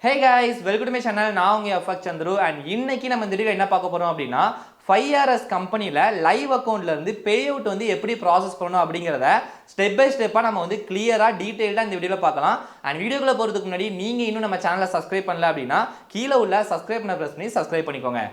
Hey guys, welcome to my channel. நான் உங்க FX Chandru and இன்னைக்கு நம்ம இந்த வீடியோல என்ன பார்க்க போறோம் அப்படின்னா 5RS கம்பெனில லைவ் அக்கவுண்ட்ல இருந்து பே அவுட் வந்து எப்படி ப்ராசஸ் பண்ணணும் அப்படிங்கறத ஸ்டெப் பை ஸ்டெப்பா நம்ம வந்து கிளியரா டீடைலா இந்த வீடியோல பார்க்கலாம். அண்ட் வீடியோக்குள்ள போறதுக்கு முன்னாடி நீங்க இன்னும் நம்ம சேனலை சப்ஸ்கிரைப் பண்ணல அப்படின்னா கீழே உள்ள சப்ஸ்கிரைப் பண்ண பிரஸ் பண்ணி சப்ஸ்கிரைப் பண்ணிக்கோங்க.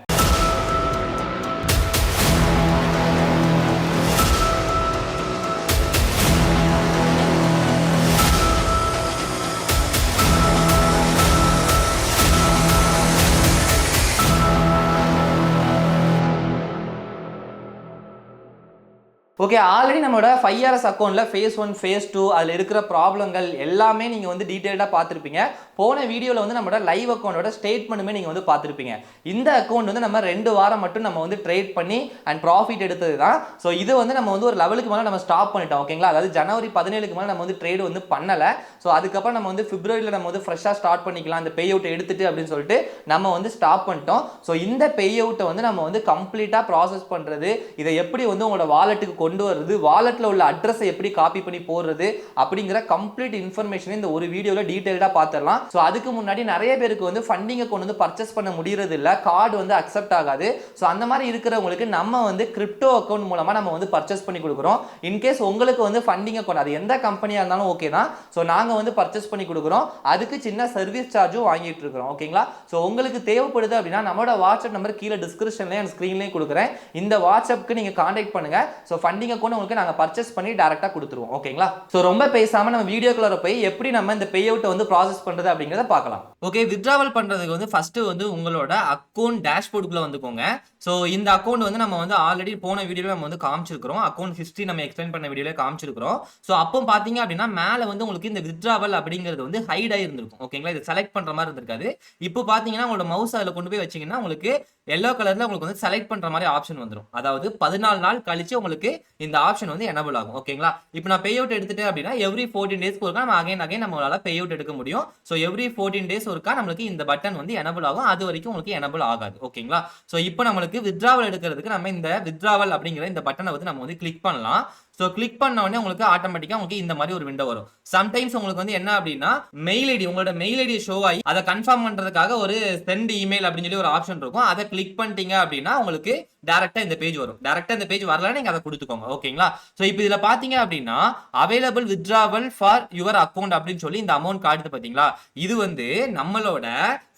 ஓகே, ஆல்ரெடி நம்மளோட 5RS அக்கௌண்ட்ல ஃபேஸ் 1 ஃபேஸ் 2 அதில் இருக்கிற ப்ராப்ளங்கள் எல்லாமே நீங்கள் வந்து டீட்டெயிலாக பார்த்துருப்பீங்க. போன வீடியோவில் வந்து நம்மளோட லைவ் அக்கௌண்டோட ஸ்டேட்மெண்ட்டுமே நீங்கள் வந்து பார்த்துருப்பீங்க. இந்த அக்கௌண்ட் வந்து நம்ம 2 வாரம் மட்டும் நம்ம வந்து ட்ரேட் பண்ணி அண்ட் ப்ராஃபிட் எடுத்தது தான். ஸோ இது வந்து நம்ம வந்து ஒரு லெவலுக்கு மேலே நம்ம ஸ்டாப் பண்ணிட்டோம். ஓகேங்களா, அதாவது ஜனவரி 17க்கு மேலே நம்ம வந்து ட்ரேட் வந்து பண்ணலை. ஸோ அதுக்கப்புறம் நம்ம வந்து பிப்ரவரியில் நம்ம வந்து ஃப்ரெஷ்ஷாக ஸ்டார்ட் பண்ணிக்கலாம் இந்த பே அவுட் எடுத்துட்டு அப்படின்னு சொல்லிட்டு நம்ம வந்து ஸ்டாப் பண்ணிட்டோம். ஸோ இந்த பே அவுட்டை வந்து நம்ம வந்து கம்ப்ளீட்டாக ப்ராசஸ் பண்ணுறது, இதை எப்படி வந்து உங்களோட வாலெட்டுக்கு கொண்டு வருது, வாலெட்ல உள்ள அட்ரஸை எப்படி காப்பி பண்ணி போடுறது அப்படிங்கிற கம்ப்ளீட் இன்ஃபர்மேஷன் இந்த ஒரு வீடியோல டீடைலா பார்த்துடலாம். ஸோ அதுக்கு முன்னாடி நிறைய பேருக்கு வந்து ஃபண்டிங் அக்கௌண்ட் வந்து பர்ச்சேஸ் பண்ண முடியறது இல்ல, கார்டு வந்து அக்செப்ட் ஆகாது. ஸோ அந்த மாதிரி இருக்கிறவங்களுக்கு நம்ம வந்து கிரிப்டோ அக்கௌண்ட் மூலமா நம்ம வந்து பர்ச்சேஸ் பண்ணி கொடுக்குறோம். இன்கேஸ் உங்களுக்கு வந்து ஃபண்டிங் அக்கௌண்ட் அது எந்த கம்பெனியா இருந்தாலும் ஓகே தான். ஸோ நாங்க வந்து பர்ச்சேஸ் பண்ணி கொடுக்குறோம், அதுக்கு சின்ன சர்வீஸ் சார்ஜும் வாங்கிட்டு இருக்கிறோம். ஓகேங்களா, ஸோ உங்களுக்கு தேவைப்படுது அப்படின்னா நம்மளோட வாட்ஸ்அப் நம்பர் கீழே டிஸ்கிரிப்ஷன்லயும் அண்ட் ஸ்கிரீன்லயும் கொடுக்குறேன். இந்த வாட்ஸ்அப்க்கு நீங்க கான்டாக்ட் பண்ணுங்க. ஸோ ஃபண்டிங் அக்கௌண்ட் உங்களுக்கு நாங்க பர்ச்சேஸ் பண்ணி டைரக்டா கொடுத்துருவோம். ஓகேங்களா, சோ ரொம்ப பேசாம நம்ம வீடியோக்குள்ள போய் எப்படி நம்ம இந்த பே அவுட் வந்து ப்ராசஸ் பண்றது அப்படிங்கறத பார்க்கலாம். ஓகே, வித்ட்ராவல் பண்றதுக்கு வந்து ஃபர்ஸ்ட் வந்து உங்களோட அக்கவுண்ட் டேஷ்போர்டுக்குள்ள வந்துக்கோங்க. சோ இந்த அக்கவுண்ட் வந்து நம்ம வந்து ஆல்ரெடி போன வீடியோல நம்ம வந்து காமிச்சிருக்கிறோம். அக்கவுண்ட் ஹிஸ்டரி நம்ம எக்ஸ்பிளைன் பண்ண வீடியோல காமிச்சிருக்கிறோம். சோ அப்போ பாத்தீங்க அப்படின்னா மேல வந்து உங்களுக்கு இந்த வித்ட்ராவல் அப்படிங்கிறது வந்து ஹைட் ஆகி இருந்திருக்கும். ஓகேங்களா, இது செலக்ட் பண்ற மாதிரி இருந்திருக்காது. இப்போ பாத்தீங்கன்னா உங்களோட மவுஸ் அதுல கொண்டு போய் வச்சீங்கன்னா உங்களுக்கு எல்லோ கலர்ல உங்களுக்கு வந்து செலக்ட் பண்ற மாதிரி ஆப்ஷன் வந்துடும். அதாவது 14 நாள் கழிச்சு உங்களுக்கு இந்த ஆப்ஷன் வந்து எனபிள் ஆகும். ஓகேங்களா, இப்போ நான் பே அவுட் எடுத்துட்டேன் அப்படின்னா எவ்ரி 14 டேஸ்க்கு ஒருக்கா நம்ம அகைன் நம்மளால பே அவுட் எடுக்க முடியும். ஸோ எவ்ரி 14 டேஸ் ஒருக்கா நம்மளுக்கு இந்த பட்டன் வந்து எனபிள் ஆகும். அது வரைக்கும் உங்களுக்கு எனபிள் ஆகாது. ஓகேங்களா, ஸோ இப்போ நம்மளுக்கு வித்ட்ராவல் எடுக்கிறதுக்கு நம்ம இந்த வித்ட்ராவல் அப்படிங்கிற இந்த பட்டனை வந்து நம்ம வந்து கிளிக் பண்ணலாம். ஸோ கிளிக் பண்ண உடனே உங்களுக்கு ஆட்டோமேட்டிக்கா உங்களுக்கு இந்த மாதிரி ஒரு விண்டோ வரும். சம்டைம்ஸ் உங்களுக்கு வந்து என்ன அப்படின்னா மெயில் ஐடி, உங்களோட மெயில் ஐடி ஷோ ஆகி அதை கன்ஃபார்ம் பண்றதுக்காக ஒரு சென்ட் இமெயில் அப்படின்னு சொல்லி ஒரு ஆப்ஷன் இருக்கும். அதை கிளிக் பண்ணிட்டீங்க அப்படின்னா உங்களுக்கு டைரக்டா இந்த பேஜ் வரும். டைரக்டா இந்த பேஜ் வரல, நீங்க அதை கொடுத்துக்கோங்க. ஓகேங்களா, சோ இப்போ இதுல பாத்தீங்க அப்படின்னா available withdrawal for your account அப்படின்னு சொல்லி இந்த அமௌண்ட் காட்டுது பாத்தீங்களா. இது வந்து நம்மளோட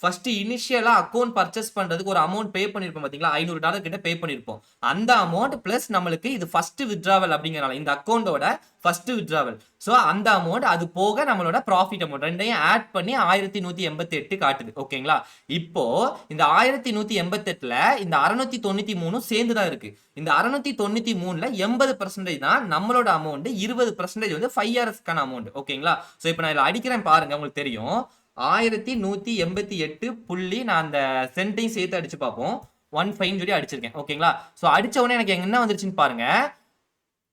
ஃபர்ஸ்ட் இனிஷியலா அக்கௌண்ட் பர்ச்சேஸ் பண்றதுக்கு ஒரு அமௌண்ட் பே பண்ணிருப்போம் பாத்தீங்களா, $500 கிட்ட பே பண்ணிருப்போம். அந்த அமௌண்ட் பிளஸ் நம்மளுக்கு இது ஃபர்ஸ்ட் வித்ட்ராவல் அப்படிங்கறனால இந்த அக்கௌண்டோட ஃபர்ஸ்ட் வித்ட்ராவல். சோ அந்த அமௌண்ட் அது போக நம்மளோட ப்ராஃபிட் அமௌண்ட் ரெண்டையும் ஆட் பண்ணி 1188 காட்டுது. ஓகேங்களா, இப்போ இந்த 1188ல இந்த 693 சேர்ந்து தான் இருக்கு. இந்த 693ல 80% தான் நம்மளோட அமௌண்ட், 20% வந்து 5RS கான அமௌண்ட். ஓகேங்களா, சோ இப்போ நான் இதில் அடிக்கிறேன் பாருங்க, உங்களுக்கு தெரியும் 1188 புள்ளி, நான் அந்த சென்ட்டையும் சேர்த்து அடிச்சு பார்ப்போம். 15 சொல்லி அடிச்சிருக்கேன். ஓகேங்களா, சோ அடிச்ச உடனே எனக்கு என்ன வந்துருச்சுன்னு பாருங்க.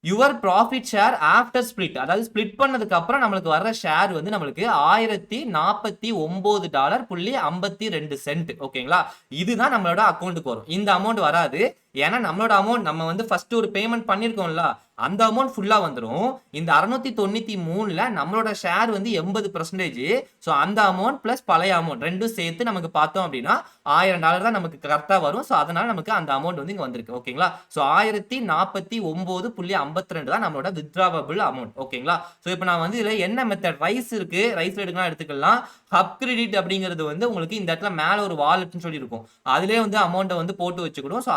Your profit share after split, அதாவது ஸ்பிளிட் பண்ணதுக்கு அப்புறம் நம்மளுக்கு வர்ற ஷேர் வந்து நம்மளுக்கு $1049.52. ஓகேங்களா, இதுதான் நம்மளோட அக்கௌண்ட்டுக்கு வரும். இந்த அமௌண்ட் வராது. ஏன்னா நம்மளோட அமௌண்ட் நம்ம வந்து ஃபர்ஸ்ட் ஒரு பேமெண்ட் பண்ணிருக்கோம்ல, அந்த அமௌண்ட் ஃபுல்லா வந்துடும். இந்த 693ல நம்மளோட ஷேர் வந்து 80%. ஸோ அந்த அமௌண்ட் பிளஸ் பழைய அமௌண்ட் ரெண்டும் சேர்த்து நமக்கு பார்த்தோம் அப்படின்னா $1000 தான் நமக்கு கரெக்டா வரும். ஸோ அதனால நமக்கு அந்த அமௌண்ட் வந்து இங்க வந்திருக்கு. ஓகேங்களா, ஸோ 1049.52 தான் நம்மளோட வித்ட்ராவபிள் அமௌண்ட். ஓகேங்களா, ஸோ இப்போ நான் வந்து இதுல என்ன மெத்தட், ரைஸ் இருக்கு, ரைஸ்ல எடுக்கலாம் எடுத்துக்கலாம். ஹப் கிரெடிட் அப்படிங்கிறது வந்து உங்களுக்கு இந்த இடத்துல மேல ஒரு வாலெட்னு சொல்லி இருக்கும், அதுலேயே வந்து அமௌண்ட்டை வந்து போட்டு வச்சுக்கணும். ஸோ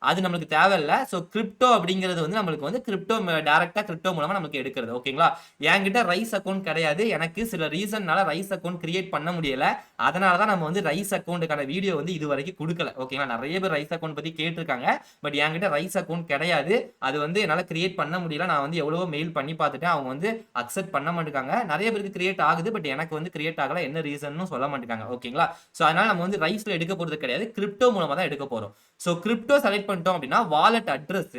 அது நம்மளுக்கு தேவையில்லை. ஸோ கிரிப்டோ அப்படிங்கிறது வந்து நம்மளுக்கு வந்து கிரிப்டோ டைரக்டா கிரிப்டோ மூலமா நமக்கு எடுக்கிறது. ஓகேங்களா, என்கிட்ட ரைஸ் அக்கௌண்ட் கிடையாது, எனக்கு சில ரீசன்னால ரைஸ் அக்கௌண்ட் கிரியேட் பண்ண முடியல. அதனால தான் நம்ம வந்து ரைஸ் அக்கௌண்ட்டுக்கான வீடியோ வந்து இது வரைக்கும் கொடுக்கல. ஓகேங்களா, நிறைய பேர் ரைஸ் அக்கௌண்ட் பத்தி கேட்டிருக்காங்க. பட் என்கிட்ட ரைஸ் அக்கௌண்ட் கிடையாது, அது வந்து என்னால் கிரியேட் பண்ண முடியல. நான் வந்து எவ்வளவோ மெயில் பண்ணி பார்த்துட்டேன், அவங்க வந்து அக்செப்ட் பண்ண மாட்டேங்காங்க. நிறைய பேருக்கு கிரியேட் ஆகுது, பட் எனக்கு வந்து கிரியேட் ஆகல, என்ன ரீசன் சொல்ல மாட்டேங்காங்க. ஓகேங்களா, ஸோ அதனால நம்ம வந்து ரைஸ்ல எடுக்க போறது கிடையாது, கிரிப்டோ மூலமா தான் எடுக்க போறோம். ஸோ கிரிப்டோ செலக்ட் பண்ணிட்டோம் அப்படின்னா வாலெட் அட்ரஸ்,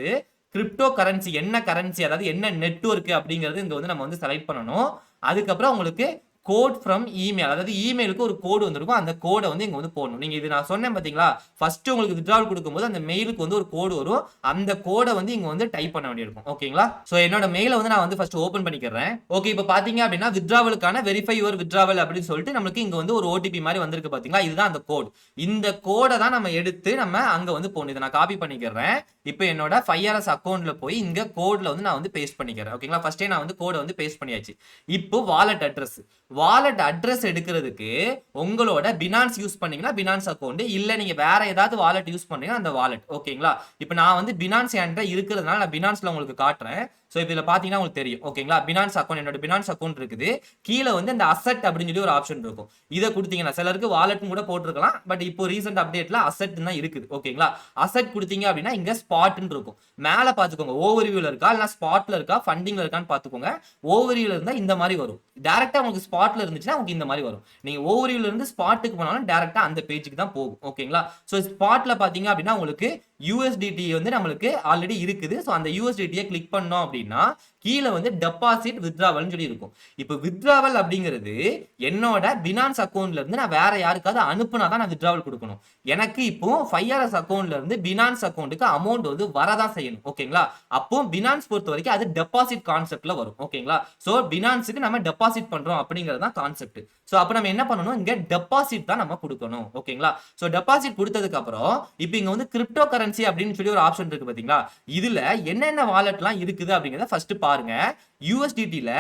கிரிப்டோ கரன்சி என்ன கரன்சி, அதாவது என்ன நெட்வொர்க் அப்படிங்கிறது இங்க வந்து நம்ம வந்து செலக்ட் பண்ணணும். அதுக்கப்புறம் உங்களுக்கு கோட் ஃப்ரம் இமெயில், அதாவது இமெயிலுக்கு ஒரு கோடு வந்திருக்கும், அந்த கோடை வந்து இங்க வந்து போடணும். நீங்க இது நான் சொன்னேன் பாத்தீங்களா, ஃபர்ஸ்ட் உங்களுக்கு வித்ட்ராவல் கொடுக்கும்போது அந்த மெயிலுக்கு வந்து ஒரு கோடு வரும், அந்த கோடை வந்து இங்க வந்து டைப் பண்ண வேண்டியிருக்கும். ஓகேங்களா? சோ என்னோட மெயிலை வந்து நான் வந்து ஃபர்ஸ்ட் ஓபன் பண்ணிக்கிறேன். ஓகே, இப்போ பாத்தீங்க அப்படின்னா வித்ட்ராவலுக்கான வெரிஃபை யுவர் வித்ட்ராவல் அப்படின்னு சொல்லிட்டு நமக்கு இங்க வந்து ஒரு ஓடிபி மாதிரி வந்திருக்கு பாத்தீங்களா, இதுதான் அந்த கோட். இந்த கோடை தான் நம்ம எடுத்து நம்ம அங்க வந்து போடணும். இதை நான் காப்பி பண்ணிக்கிறேன். இப்போ என்னோட 5rs அக்கௌண்ட்ல போய் இங்க கோட்ல வந்து நான் வந்து பேஸ்ட் பண்ணிக்கிறேன். ஓகேங்களா? ஃபர்ஸ்டே நான் வந்து கோடை வந்து பேஸ்ட் பண்ணியாச்சு. இப்போ வாலெட் அட்ரஸ் எடுக்கிறதுக்கு உங்களோட பினான்ஸ் யூஸ் பண்ணீங்கன்னா பினான்ஸ் அக்கௌண்ட், இல்ல நீங்க வேற ஏதாவது வாலெட் யூஸ் பண்ணீங்கன்னா அந்த வாலெட். ஓகேங்களா? இப்போ நான் வந்து பினான்ஸ் என்கிட்ட இருக்கிறதுனால நான் பினான்ஸ்ல உங்களுக்கு காட்டுறேன். சோ இதுல பாத்தீங்கன்னா உங்களுக்கு தெரியும். ஓகேங்களா? பினான்ஸ் அக்கௌண்ட், என்னோட பினான்ஸ் அக்கௌண்ட் இருக்குது. கீழே வந்து இந்த அசெட் அப்படின்னு சொல்லி ஒரு ஆப்ஷன் இருக்கும். இதை கொடுத்தீங்கன்னா சிலருக்கு வாலெட்னு கூட போட்டிருக்கலாம், பட் இப்போ ரீசெண்ட் அப்டேட்ல அசெட் தான் இருக்குது. ஓகேங்களா? அசெட் கொடுத்தீங்க அப்படின்னா இங்க ஸ்பாட்னு இருக்கும். மேல பாத்துக்கோங்க, ஓவர்வியூல இருக்கா இல்ல ஸ்பாட்ல இருக்கா ஃபண்டிங்ல இருக்கான்னு பாத்துக்கோங்க. ஓவர்வியூல இருந்தா இந்த மாதிரி வரும். டைரக்டா உங்களுக்கு ஸ்பாட்ல இருந்துச்சுன்னா உங்களுக்கு இந்த மாதிரி வரும். நீங்க ஓவர்வியூல இருந்து ஸ்பாட்டுக்கு போனாலும் டைரக்டா அந்த பேஜுக்கு தான் போகும். ஓகேங்களா? சோ ஸ்பாட்ல பாத்தீங்க அப்படின்னா உங்களுக்கு USDT வந்து நம்மளுக்கு ஆல்ரெடி இருக்குது. சோ அந்த USDT கிளிக் பண்ணோம் அப்படின்னா கீழே வந்து டெபாசிட் வித்ட்ராவல்னு சொல்லி இருக்கும். இப்போ வித்ட்ராவல் அப்படிங்கிறது என்னோட பினான்ஸ் அக்கௌண்ட்ல இருந்து நான் வேற யாருக்காவது அனுப்புனா தான் நான் வித்ட்ராவல் கொடுக்கணும். எனக்கு இப்போ 5rs அக்கௌண்ட்ல இருந்து பினான்ஸ் அக்கௌண்ட்டுக்கு அமௌண்ட் வந்து வரதான் செய்யணும். ஓகேங்களா? அப்போ பினான்ஸ் பொறுத்த வரைக்கும் அது டெபாசிட் கான்செப்ட்ல வரும். ஓகேங்களா? சோ பினான்ஸுக்கு நம்ம டெபாசிட் பண்றோம் அப்படிங்கிறது தான் கான்செப்ட். சோ அப்ப நம்ம என்ன பண்ணணும், இங்க டெபாசிட் தான் நம்ம கொடுக்கணும். ஓகேங்களா? சோ டெபாசிட் கொடுத்ததுக்கு அப்புறம் இப்போ இங்க வந்து கிரிப்டோ கரன்சி அப்படின்னு சொல்லி ஒரு ஆப்ஷன் இருக்கு பாத்தீங்களா, இதுல என்னென்ன வாலெட்லாம் இருக்குது அப்படிங்கறத ஃபர்ஸ்ட் பாருங்க. USDT ல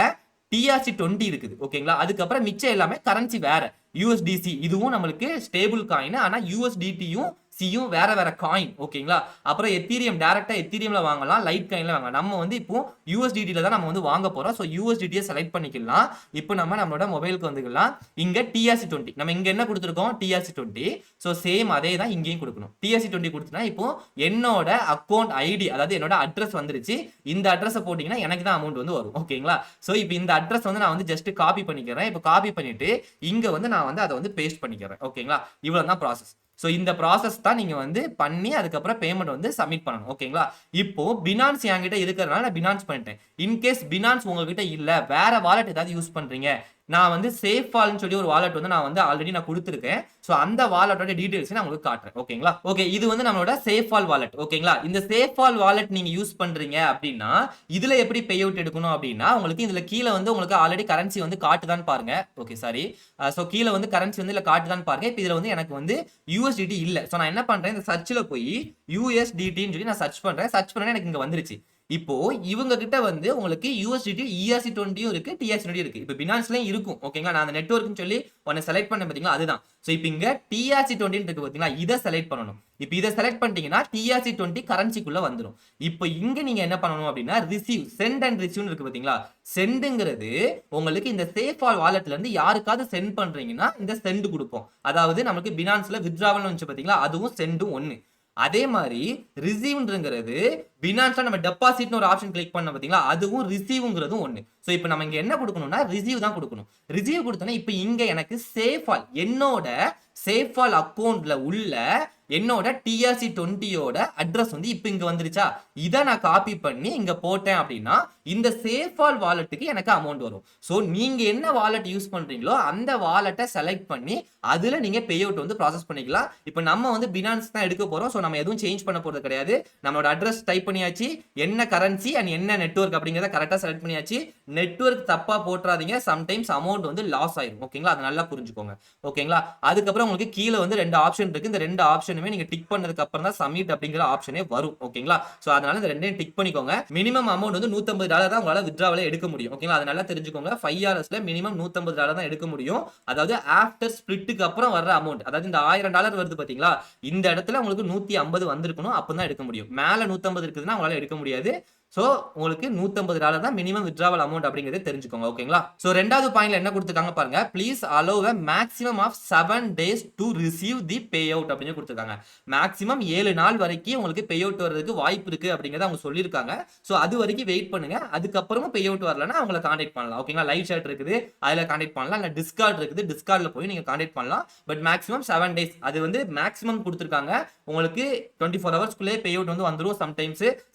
TRC20 இருக்குது. ஓகேங்களா? அதுக்கப்புறம் மிச்சம் எல்லாமே கரன்சி வேற. USDC இதுவும் நம்மளுக்கு ஸ்டேபிள் காயின், ஆனா USDT-யும் சியும் வேற வேற காயின். ஓகேங்களா? அப்புறம் எத்தீரியம், டைரக்டா எத்தீரியம்ல வாங்கலாம், லைட் காயின்ல வாங்கலாம். நம்ம வந்து இப்போ USDT-ல தான் நம்ம வந்து வாங்க போறோம். சோ USDT-ய செலக்ட் பண்ணிக்கலாம். இப்போ நம்ம நம்மளோட மொபைலுக்கு வந்துக்கலாம். இங்க TRC20 நம்ம இங்க என்ன கொடுத்திருக்கோம், TRC20. சோ சேம் அதே தான் இங்கேயும் கொடுக்கணும். TRC20 கொடுத்தனா இப்போ என்னோட அக்கவுண்ட் ஐடி, அதாவது என்னோட அட்ரஸ் வந்துருச்சு. இந்த அட்ரஸை போட்டீங்கன்னா எனக்கு தான் அமௌண்ட் வந்து வரும். ஓகேங்களா? சோ இப்போ இந்த அட்ரஸ் வந்து நான் வந்து ஜஸ்ட் காப்பி பண்ணிக்கிறேன். இப்போ காப்பி பண்ணிட்டு இங்க வந்து நான் வந்து அதை வந்து பேஸ்ட் பண்ணிக்கிறேன். ஓகேங்களா? இவ்வளவுதான் ப்ராசஸ். சோ இந்த ப்ராசஸ் தான் நீங்க வந்து பண்ணி அதுக்கப்புறம் பேமெண்ட் வந்து சப்மிட் பண்ணணும். ஓகேங்களா? இப்போ பினான்ஸ் என்கிட்ட இருக்கிறதுனால நான் பினான்ஸ் பண்ணிட்டேன். இன்கேஸ் பினான்ஸ் உங்ககிட்ட இல்ல, வேற வாலெட் ஏதாவது யூஸ் பண்றீங்க, நான் வந்து சேஃபால்னு சொல்லி ஒரு வாலெட் வந்து நான் வந்து ஆல்ரெடி நான் கொடுத்துருக்கேன். சோ அந்த வாலெட்டோட டீடைல்ஸ் நான் உங்களுக்கு காட்டுறேன். ஓகேங்களா? ஓகே, இது வந்து நம்மளோட சேஃபால் வாலெட். ஓகேங்களா? இந்த சேஃபால் வாலெட் நீங்க யூஸ் பண்றீங்க அப்படின்னா இதுல எப்படி பே அவுட் எடுக்கணும் அப்படின்னா, உங்களுக்கு இதுல கீழே வந்து உங்களுக்கு ஆல்ரெடி கரன்சி வந்து காட்டுதான்னு பாருங்க. Okay, sorry. சோ கீழே வந்து கரன்சி வந்து இதுல காட்டுதான்னு பாருங்க. இப்போ இதுல வந்து எனக்கு வந்து USDT இல்ல. சோ நான் என்ன பண்றேன், இந்த சர்ச்ல போய் USDT-ன்னு சொல்லி நான் சர்ச் பண்றேன். சர்ச் பண்ணா எனக்கு இங்க வந்துருச்சு. இப்போ இவங்க கிட்ட வந்து உங்களுக்கு USDT ERC20 இருக்கு, TRC20 இருக்கு. இப்போ பினான்ஸ்லயும் இருக்கும். ஓகேங்களா? நான் அந்த நெட்வொர்க்னு சொல்லி ஒன்னு செலக்ட் பண்ணேன் பாத்தீங்களா, அதுதான். சோ இப்போ இங்க TRC20 இருக்கு பாத்தீங்களா, இத செலக்ட் பண்ணனும். இப்போ இத செலக்ட் பண்ணிட்டீங்கன்னா TRC20 கரன்சிக்குள்ள வந்துரும். இப்போ இங்க நீங்க என்ன பண்ணணும் அப்படின்னா ரிசீவ், சென்ட் அண்ட் ரிசீவ் இருக்கு பாத்தீங்களா, சென்ட்ங்கிறது உங்களுக்கு இந்த சேஃபால் வாலெட்ல இருந்து யாருக்காவது சென்ட் பண்றீங்கன்னா இந்த சென்ட் கொடுப்போம். அதாவது நமக்கு பினான்ஸ்ல வித்ட்ராவல் வந்து பாத்தீங்களா, அதுவும் சென்டும் ஒன்னு. அதே மாதிரி ரிசீவ்ங்கிறது பினான்ஸ்ல நம்ம டெபாசிட்னு ஒரு ஆப்ஷன் கிளிக் பண்ண பாத்தீங்களா, அதுவும் ரிசீவ்ங்கிறதும் ஒன்னு. சோ இப்போ நம்ம இங்க என்ன கொடுக்கணும்னா ரிசீவ் தான் கொடுக்கணும். ரிசீவ் கொடுத்தனா இப்போ இங்க எனக்கு சேஃபால், என்னோட சேஃபால் அக்கவுண்ட்ல உள்ள என்னோட TRC20யோட அட்ரஸ் வந்து இப்போ இங்க வந்துருச்சா, இத நான் காப்பி பண்ணி இங்க போட்டேன் அப்படின்னா இந்த சேஃபால் வாலெட்டுக்கு எனக்கு அமௌண்ட் வரும். சோ நீங்க என்ன வாலெட் யூஸ் பண்றீங்களோ அந்த வாலெட்டை செலக்ட் பண்ணி அதுல நீங்க பே அவுட் வந்து ப்ராசஸ் பண்ணிக்கலாம். இப்போ நம்ம வந்து பினான்ஸ் தான் எடுக்க போறோம். சோ நம்ம எதுவும் சேஞ்ச் பண்ண போறது கிடையாது. நம்மளோட அட்ரஸ் டைப் பண்ணியாச்சு, என்ன கரன்சி அண்ட் என்ன நெட்வொர்க் அப்படிங்கறத கரெக்டா செலக்ட் பண்ணியாச்சு. நெட்வொர்க் தப்பா போட்றாதீங்க, சம்டைம்ஸ் அமௌண்ட் வந்து லாஸ் ஆயிடும். ஓகேங்களா? அது நல்லா புரிஞ்சுக்கோங்க. ஓகேங்களா? அதுக்கப்புறம் உங்களுக்கு கீழே வந்து ரெண்டு ஆப்ஷன் இருக்கு. இந்த ரெண்டு ஆப்ஷனுமே நீங்க டிக் பண்ணதுக்கு அப்புறம் தான் சப்மிட் அப்படிங்கிற ஆப்ஷனே வரும். ஓகேங்களா? சோ அதனால இந்த ரெண்டையும் டிக் பண்ணிக்கோங்க. மினிமம் அமௌண்ட் வந்து $150 தான் உங்களால வித்ட்ராவலே எடுக்க முடியும். ஓகேங்களா? அது நல்லா தெரிஞ்சுக்கோங்க. 5rsல மினிமம் $150 தான் எடுக்க முடியும். அதாவது ஆஃப்டர் ஸ்பிளிட்டுக்கு அப்புறம் வர்ற அமௌண்ட், அதாவது இந்த $1000 வருது பாத்தீங்களா, இந்த இடத்துல உங்களுக்கு 150 வந்திருக்கணும், அப்பதான் எடுக்க முடியும். மேல 150 இருக்குதுன்னா உங்களால எடுக்க முடியாது. சோ உங்களுக்கு $150 தான் மினிமம் வித்ட்ராவல் அமௌண்ட் அப்படிங்கறத தெரிஞ்சுக்கோங்க. ஓகேங்களா? சோ ரெண்டாவது பாயிண்ட்ல என்ன கொடுத்திருக்காங்க பாருங்க, please allow a maximum of 7 days to receive the payout அப்படின்னு கொடுத்திருக்காங்க. மேக்ஸிமம் 7 நாள் வரைக்கும் உங்களுக்கு பே அவுட் வரதுக்கு வாய்ப்பு இருக்கு அப்படிங்கறத அவங்க சொல்லிருக்காங்க. சோ அது வரைக்கும் வெயிட் பண்ணுங்க. அதுக்கப்புறமும் பே அவுட் வரலன்னா அவங்களை கான்டாக்ட் பண்ணலாம். ஓகேங்களா? லைவ் chat இருக்குது, அதுல கான்டாக்ட் பண்ணலாம். இல்ல டிஸ்கார்ட் இருக்குது, டிஸ்கார்ட்ல போய் நீங்க கான்டாக்ட் பண்ணலாம். பட் மேக்ஸிமம் 7 days அது வந்து மேக்ஸிமம் கொடுத்திருக்காங்க. உங்களுக்கு 24 ஹவர்ஸ்க்குள்ளே பே அவுட் வந்து வந்துரும்.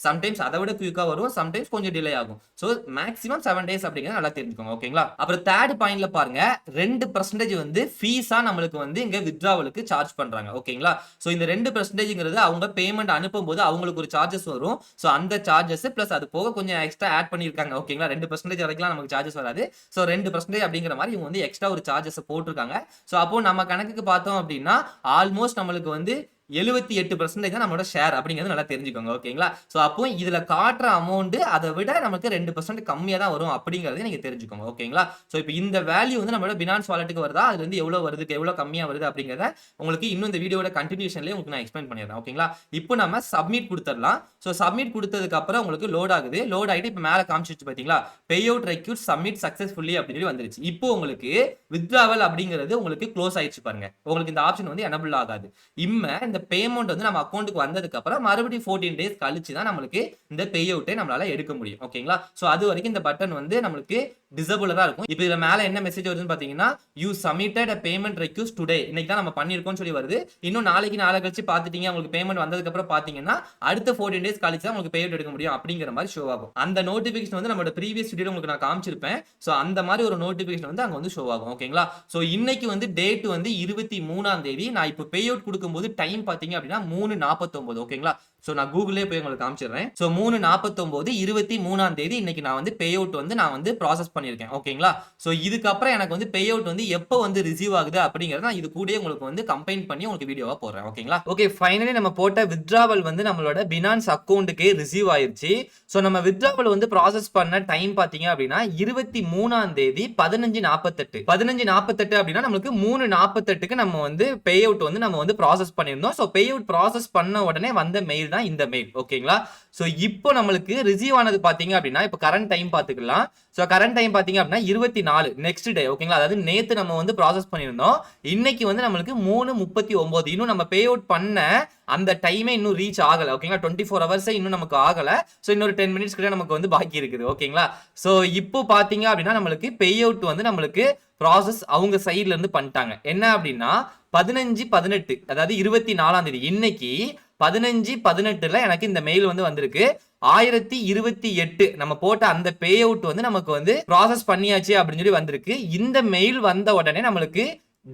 சம்டைம்ஸ் அதை விட குயிக்கா வரும், சம்டைம்ஸ் கொஞ்சம் டிலே ஆகும். ஸோ மேக்ஸிமம் 7 days அப்படிங்கிறது நல்லா தெரிஞ்சுக்கோங்க. ஓகேங்களா? அப்புறம் தேர்ட் பாயிண்ட்ல பாருங்க 2% வந்து ஃபீஸா நம்மளுக்கு வந்து இங்க வித்ட்ராவலுக்கு சார்ஜ் பண்றாங்க. ஓகேங்களா? ஸோ இந்த 2%ங்கிறது அவங்க பேமெண்ட் அனுப்பும்போது அவங்களுக்கு ஒரு சார்ஜஸ் வரும். ஸோ அந்த சார்ஜஸ் பிளஸ் அது போக கொஞ்சம் எக்ஸ்ட்ரா ஆட் பண்ணியிருக்காங்க. ஓகேங்களா? 2% வரைக்கும் நமக்கு சார்ஜஸ் வராது. ஸோ 2% அப்படிங்கிற மாதிரி இவங்க வந்து எக்ஸ்ட்ரா ஒரு சார்ஜஸ் போட்டிருக்காங்க. ஸோ அப்போ நம்ம கணக்குக்கு பார்த்தோம் அப்படின்னா ஆல்மோஸ்ட் நம்மளுக்கு வந்து 78% தான் நம்மளோட ஷேர் அப்படிங்கிறது நல்லா தெரிஞ்சுக்கோங்க. ஓகேங்களா? ஸோ அப்போ இதுல காட்டுற அமௌண்ட் அதை விட நமக்கு 2% கம்மியா தான் வரும் அப்படிங்கறத நீங்க தெரிஞ்சுக்கோங்க. ஓகேங்களா? ஸோ இப்போ இந்த வேல்யூ வந்து நம்மளோட பினான்ஸ் வாலெட்டுக்கு வருதா, அதுல இருந்து எவ்வளவு வருது, எவ்வளவு கம்மியா வருது அப்படிங்கறத உங்களுக்கு இன்னும் இந்த வீடியோட கண்டினியூஷன்லயே உங்களுக்கு நான் எக்ஸ்பிளைன் பண்ணிடுறேன். ஓகேங்களா? இப்போ நம்ம சப்மிட் கொடுத்துடலாம். ஸோ சப்மிட் கொடுத்ததுக்கு அப்புறம் உங்களுக்கு லோட் ஆகுது. லோட் ஆகிட்டு இப்போ மேல காமிச்சிச்சு பாத்தீங்களா, pay out recruit submit successfully அப்படின்னு வந்துருச்சு. இப்போ உங்களுக்கு வித்ட்ராவல் அப்படிங்கிறது உங்களுக்கு க்ளோஸ் ஆயிடுச்சு பாருங்க. உங்களுக்கு இந்த ஆப்ஷன் வந்து எனபிள் ஆகாது. இந்த பேமெண்ட் வந்து நம்ம அக்கௌண்ட்டுக்கு வந்ததுக்கு அப்புறம் மறுபடியும் 14 days கழிச்சு தான் நம்மளுக்கு இந்த பே அவுட்டை நம்மளால எடுக்க முடியும். ஓகேங்களா? சோ அது வரைக்கும் இந்த பட்டன் வந்து நம்மளுக்கு டிசேபிள் தான் இருக்கும். இப்போ இதுல மேல என்ன மெசேஜ் வருதுன்னு பாத்தீங்கன்னா, you submitted a payment request today. இன்னைக்கு தான் நம்ம பண்ணிருக்கோம்னு சொல்லி வருது. இன்னும் நாளைக்கு நாளை கழிச்சு பாத்துட்டீங்க, உங்களுக்கு பேமெண்ட் வந்ததுக்கு அப்புறம் பாத்தீங்கன்னா அடுத்த 14 days கழிச்சு தான் உங்களுக்கு பே அவுட் எடுக்க முடியும் அப்படிங்கிற மாதிரி ஷோ ஆகும். அந்த நோட்டிபிகேஷன் வந்து நம்மளோட ப்ரீவியஸ் வீடியோல உங்களுக்கு நான் காமிச்சிருப்பேன். சோ அந்த மாதிரி ஒரு நோட்டிபிகேஷன் வந்து அங்க வந்து ஷோ ஆகும். ஓகேங்களா? சோ இன்னைக்கு வந்து டேட் வந்து 23ஆம் தேதி. நான் இப்போ பே அவுட் கொடுக்கும்போது டைம் பாத்தீங்க அப்படின்னா 3:49. ஓகேங்களா? சோ நான் கூகுள்லயே போய் உங்களுக்கு காமிச்சிடுறேன். சோ 3:49 23ஆம் தேதி இன்னைக்கு நான் வந்து பே அவுட் வந்து நான் வந்து ப்ராசஸ் பண்ணிருக்கேன். ஓகேங்களா? சோ இதுக்கு அப்புறம் எனக்கு வந்து பே அவுட் வந்து எப்போ வந்து ரிசீவ் ஆகுது அப்படிங்கறத நான் இது கூடயே உங்களுக்கு வந்து கம்பைன் பண்ணி உங்களுக்கு வீடியோவா போடுறேன். ஓகேங்களா? ஓகே, ஃபைனலி நம்ம போட்ட வித்ட்ராவல் வந்து நம்மளோட பினான்ஸ் அக்கவுண்ட்க்கே ரிசீவ் ஆயிருச்சு. சோ நம்ம வித்ட்ராவல் வந்து ப்ராசஸ் பண்ண டைம் பாத்தீங்க அப்படின்னா 23ஆம் தேதி 15:48 அப்படின்னா நமக்கு 3:48க்கு நம்ம வந்து பே அவுட் வந்து நம்ம வந்து ப்ராசஸ் பண்ணிருந்தோம். சோ பே அவுட் ப்ராசஸ் பண்ண உடனே வந்த மெயில் தான் இந்த மெயில். ஓகேங்களா? சோ இப்போ நம்மளுக்கு ரிசீவ் ஆனது பாத்தீங்க அப்படின்னா இப்போ கரண்ட் டைம் பாத்துக்கலாம். சோ கரண்ட் டைம் பாத்தீங்க அப்படின்னா 24 நெக்ஸ்ட் டே. ஓகேங்களா? அதாவது நேத்து நம்ம வந்து ப்ராசஸ் பண்ணிருந்தோம். இன்னைக்கு வந்து நம்மளுக்கு 3:39. இன்னும் நம்ம பே அவுட் பண்ண அந்த டைமே இன்னும் ரீச் ஆகல. ஓகேங்களா? 24 hours இன்னும் நமக்கு ஆகல. சோ இன்னொரு 10 minutes கிட்ட நமக்கு வந்து பாக்கி இருக்குது. ஓகேங்களா? சோ இப்போ பாத்தீங்க அப்படின்னா நம்மளுக்கு பே அவுட் வந்து நம்மளுக்கு ப்ராசஸ் அவங்க சைடுல இருந்து பண்ணிட்டாங்க. என்ன அப்படின்னா 15:18 அதாவது 24ஆம் தேதி இன்னைக்கு 15:18ல எனக்கு இந்த மெயில் வந்து வந்திருக்கு. 1028 நம்ம போட்ட அந்த பே அவுட் வந்து நமக்கு வந்து ப்ராசஸ் பண்ணியாச்சு அப்படின்னு சொல்லி வந்திருக்கு. இந்த மெயில் வந்த உடனே நம்மளுக்கு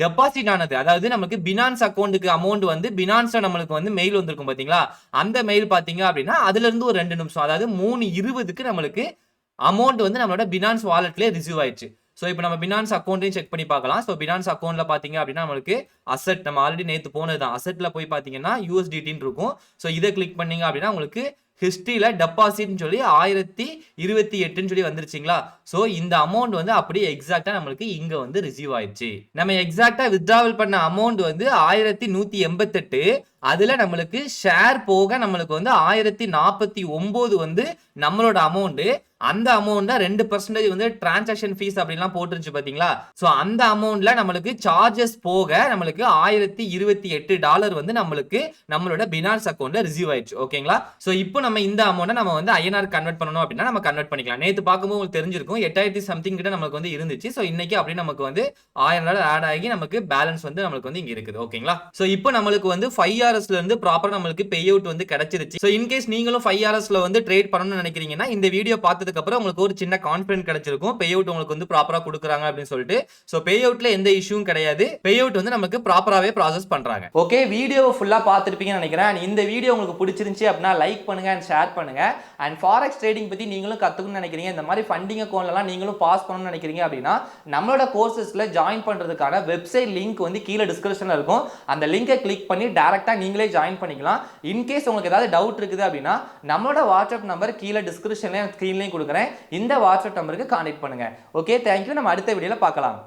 டெபாசிட் ஆனது, அதாவது நமக்கு பினான்ஸ் அக்கௌண்ட்டுக்கு அமௌண்ட் வந்து பினான்ஸ்ல நம்மளுக்கு வந்து மெயில் வந்திருக்கும் பாத்தீங்களா, அந்த மெயில் பாத்தீங்க அப்படின்னா அதுல இருந்து ஒரு 2 நிமிஷம் அதாவது 3:20க்கு நம்மளுக்கு அமௌண்ட் வந்து நம்மளோட பினான்ஸ் வாலெட்லயே ரிசீவ் ஆயிடுச்சு. சோ இப்போ நம்ம பினான்ஸ் அக்கௌண்ட்டையும் செக் பண்ணி பார்க்கலாம். சோ பினான்ஸ் அக்கௌண்ட்ல பாத்தீங்க அப்படின்னா நம்மளுக்கு அசெட் நம்ம ஆல்ரெடி நேத்து போனதுதான். அசெட்ல போய் பாத்தீங்கன்னா USDT இருக்கும். சோ இதை கிளிக் பண்ணீங்க அப்படின்னா உங்களுக்கு ஹிஸ்டரியில டெபாசிட்னு சொல்லி 1028ன்னு சொல்லி வந்துருச்சுங்களா. சோ இந்த அமௌண்ட் வந்து அப்படியே எக்ஸாக்ட்டா நம்மளுக்கு இங்க வந்து ரிசீவ் ஆயிடுச்சு. நம்ம எக்ஸாக்ட்டா வித்ட்ராவல் பண்ண அமௌண்ட் வந்து 1188. அதுல நம்மளுக்கு ஷேர் போக நம்மளுக்கு வந்து 1049 வந்து நம்மளோட அமௌண்ட். அந்த அமௌண்ட்ல 2% வந்து டிரான்சாக்ஷன் ஃபீஸ் அப்படிலாம் போட்டுருச்சு பாத்தீங்களா. சோ அந்த அமௌண்ட்ல நம்மளுக்கு சார்ஜஸ் போக நம்மளுக்கு $1028 வந்து நம்மளுக்கு நம்மளோட பினான்ஸ் அக்கௌண்ட்ல ரிசீவ் ஆயிடுச்சு. ஓகேங்களா? சோ இப்போ நம்ம இந்த அமௌண்ட்டை நம்ம வந்து INR கன்வெர்ட் பண்ணனும் அப்படின்னா நம்ம கன்வெர்ட் பண்ணிக்கலாம். நேத்து பாக்கும்போது உங்களுக்கு தெரிஞ்சிருக்கும் 8000 சம்திங் கிட்ட நமக்கு வந்து இருந்துச்சு. சோ இன்னைக்கு அப்படியே நமக்கு வந்து $1000 ஆட் ஆகி நமக்கு பேலன்ஸ் வந்து நமக்கு வந்து இங்க இருக்குது. ஓகேங்களா? சோ இப்போ நம்மளுக்கு வந்து 5Rs ல இருந்து ப்ராப்பரா நம்மளுக்கு பே அவுட் வந்து கிடைச்சிருச்சு. சோ இன் கேஸ் நீங்களும் 5Rs ல வந்து ட்ரேட் பண்ணனும்னு நினைக்கிறீங்கன்னா இந்த வீடியோ பார்த்ததுக்கு அப்புறம் உங்களுக்கு ஒரு சின்ன கான்ஃபிடன்ஸ் கிடைச்சிருக்கும். பே அவுட் உங்களுக்கு வந்து ப்ராப்பரா கொடுக்குறாங்க அப்படின்னு சொல்லிட்டு. சோ பே அவுட்ல எந்த இஷ்யூவும் கிடையாது. பே அவுட் வந்து நமக்கு ப்ராப்பராவே ப்ராசஸ் பண்றாங்க. ஓகே, வீடியோ ஃபுல்லா பார்த்திருப்பீங்கன்னு நினைக்கிறேன். இந்த வீடியோ உங்களுக்கு பிடிச்சிருந்துச்சு அப்படின்னா லைக் பண்ணுங்க and ஷேர் பண்ணுங்க. அண்ட் ஃபாரெக்ஸ் ட்ரேடிங் பத்தி நீங்களும் கத்துக்கணும்னு நினைக்கிறீங்க, இந்த மாதிரி ஃபண்டிங் அக்கவுண்ட்லாம் நீங்களும் பாஸ் பண்ணணும்னு நினைக்கிறீங்க அப்படின்னா நம்மளோட கோர்சஸ்ல ஜாயின் பண்றதுக்கான வெப்சைட் லிங்க் வந்து கீழே டிஸ்கிரிப்ஷன்ல இருக்கும். அந்த லிங்கை கிளிக் பண்ணி டைரக்டா நீங்களே ஜாயின் பண்ணிக்கலாம். இன் கேஸ் உங்களுக்கு ஏதாவது டவுட் இருக்குது அப்படின்னா நம்மளோட வாட்ஸ்அப் நம்பர் கீழே டிஸ்கிரிப்ஷன்லயும் ஸ்கிரீன்லயும் கொடுக்குறேன். இந்த வாட்ஸ்அப் நம்பருக்கு கான்டாக்ட் பண்ணுங்க. Okay, thank you. நம்ம அடுத்த வீடியோல பார்க்கலாம்.